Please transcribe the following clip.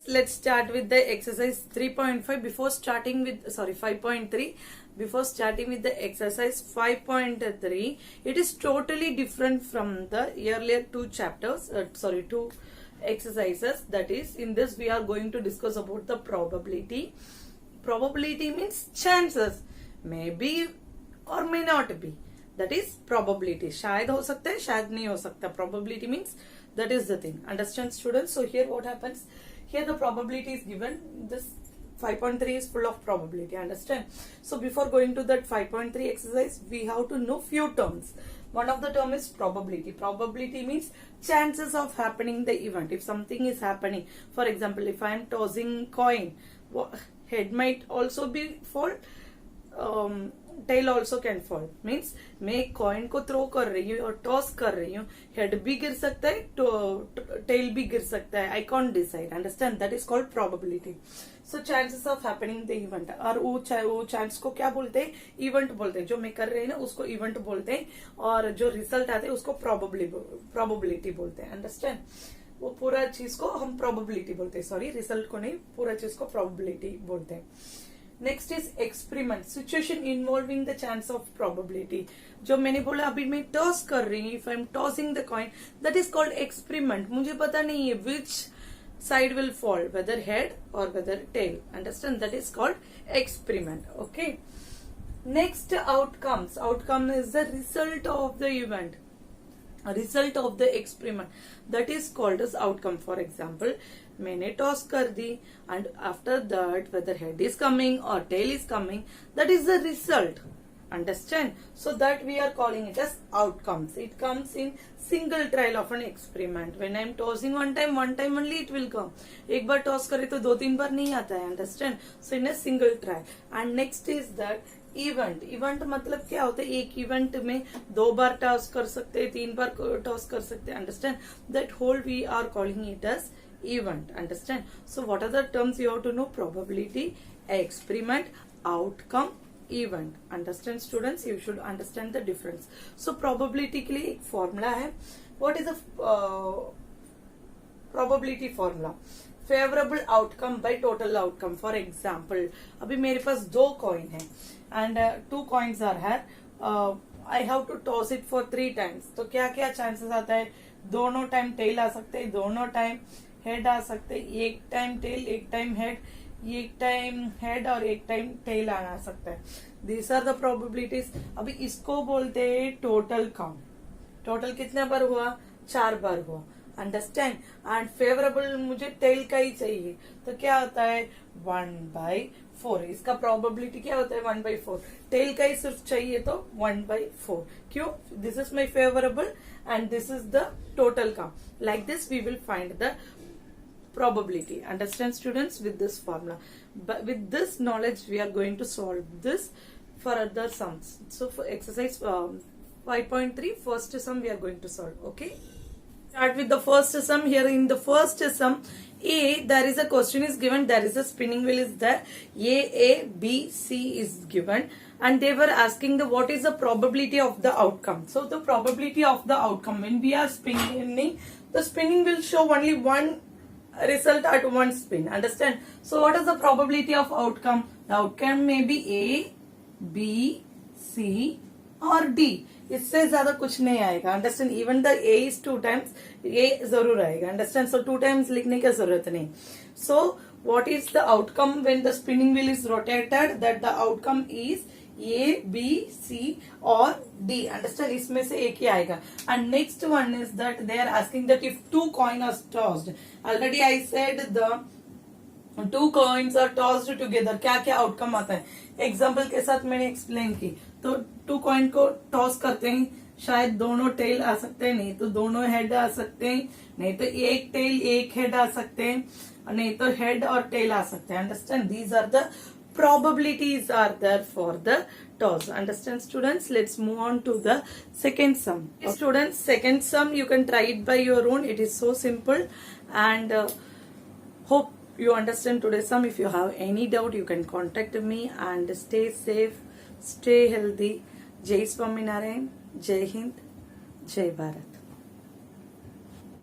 let's start with the exercise 3.5. Before starting with 5.3, before starting with the exercise 5.3, it is totally different from the earlier two chapters, two exercises. That is, in this we are going to discuss about the probability. Probability means chances, may be or may not be. That is probability. शायद हो सकता है, शायद नहीं हो सकता. Probability means that is the thing. Understand, students? So here what happens? Here the probability is given. This 5.3 is full of probability. Understand? So before going to that 5.3 exercise, we have to know few terms. One of the term is probability. Probability means chances of happening the event. If something is happening, for example, if I am tossing coin, head might also be fall. Tail also can fall. Means मैं coin को throw कर रही हूँ और toss कर रही हूँ, head भी गिर सकता है, टेल भी गिर सकता है. I can't decide. Understand? That is called probability. So chances of happening the event. और वो चांस को क्या बोलते हैं? इवेंट बोलते हैं. जो मैं कर रही हूँ ना उसको इवेंट बोलते हैं, और जो रिजल्ट आते हैं उसको प्रोबेबिलिटी बोलते हैं. अंडरस्टैंड? वो पूरा चीज को हम प्रोबेबिलिटी बोलते हैं. सॉरी, रिजल्ट को नहीं, पूरा चीज को प्रोबेबिलिटी बोलते हैं. Next is experiment. Situation involving the chance of probability. जो मैंने बोला अभी मैं टॉस कर रही हूँ, if I am tossing the coin, that is called experiment. मुझे पता नहीं है which side will fall, whether head or whether tail. Understand? That is called experiment. Okay. Next, outcomes. Outcome is the result of the event, a result of the experiment. That is called as outcome. For example, मैंने toss कर दी, and after that whether head is coming or tail is coming, that is the result. Understand? So that we are calling it as outcomes. It comes in single trial of an experiment. When I am tossing one time only it will come. एक बार toss करे तो 2-3 बार नहीं आता है. Understand? So in a single trial. And next is that event. Event मतलब क्या होता है? एक इवेंट में 2 बार टॉस कर सकते हैं, 3 बार टॉस कर सकते हैं. Understand? That whole we are calling it as event. Understand? So what are the terms you have to know? Probability, experiment, outcome, event. Understand, students? You should understand the difference. So probability के लिए एक formula है. What is the probability formula? Favorable outcome by total outcome. For example, अभी मेरे पास 2 coin है and 2 coins are here. I have to toss it for 3 times. तो क्या क्या chances आता है? दोनों टाइम टेल आ सकते हैं, दोनों टाइम हेड आ सकते हैं, एक टाइम टेल, एक टाइम हेड, एक टाइम हेड और एक टाइम टेल आ सकता है. These are the probabilities. अभी इसको बोलते हैं टोटल काउंट. टोटल कितने बार हुआ? 4 बार हुआ. अंडरस्टैंड? एंड फेवरेबल मुझे टेल का ही चाहिए, तो क्या होता है? 1/4. इसका प्रोबेबिलिटी क्या होता है? 1/4. टेल का ही सिर्फ चाहिए तो 1/4. क्यों? This is my favourable and this is the total count. Like this we will find the probability. Understand, students? With this formula, but with this knowledge we are going to solve this for other sums. So for exercise 5.3, first sum we are going to solve. Okay, start with the first sum. Here in the first sum A, there is a question is given, there is a spinning wheel is there, A, B, C is given, and they were asking the what is the probability of the outcome. So the probability of the outcome, when we are spinning, the spinning will show only one result at one spin. Understand? So what is the probability of outcome? The outcome may be A, B, C or D. इससे ज्यादा कुछ नहीं आएगा. Understand? Even the A is 2 times, ए जरूर आएगा. Understand? सो 2 times लिखने की जरूरत नहीं. So what is the outcome when the spinning wheel is rotated? That the outcome is A, B, C और डी. अंडरस्टैंड? इसमें से एक ही आएगा. And next one is that they are asking that if 2 coins are tossed. Already I said the 2 coins are tossed together. क्या क्या outcome आता है? एग्जाम्पल के साथ मैंने एक्सप्लेन की. तो 2 coin को टॉस करते हैं, शायद दोनों टेल आ सकते हैं, नहीं तो दोनों हेड आ सकते हैं, नहीं तो एक टेल एक हेड आ सकते हैं, नहीं तो हेड और टेल आ सकते हैं. Understand? These are the probabilities are there for the toss. Understand, students? Let's move on to the second sum. Students, second sum you can try it by your own. It is so simple, and hope you understand today's sum. If you have any doubt, you can contact me, and stay safe, stay healthy. Jai Swaminarayan, Jai Hind, Jai Bharat.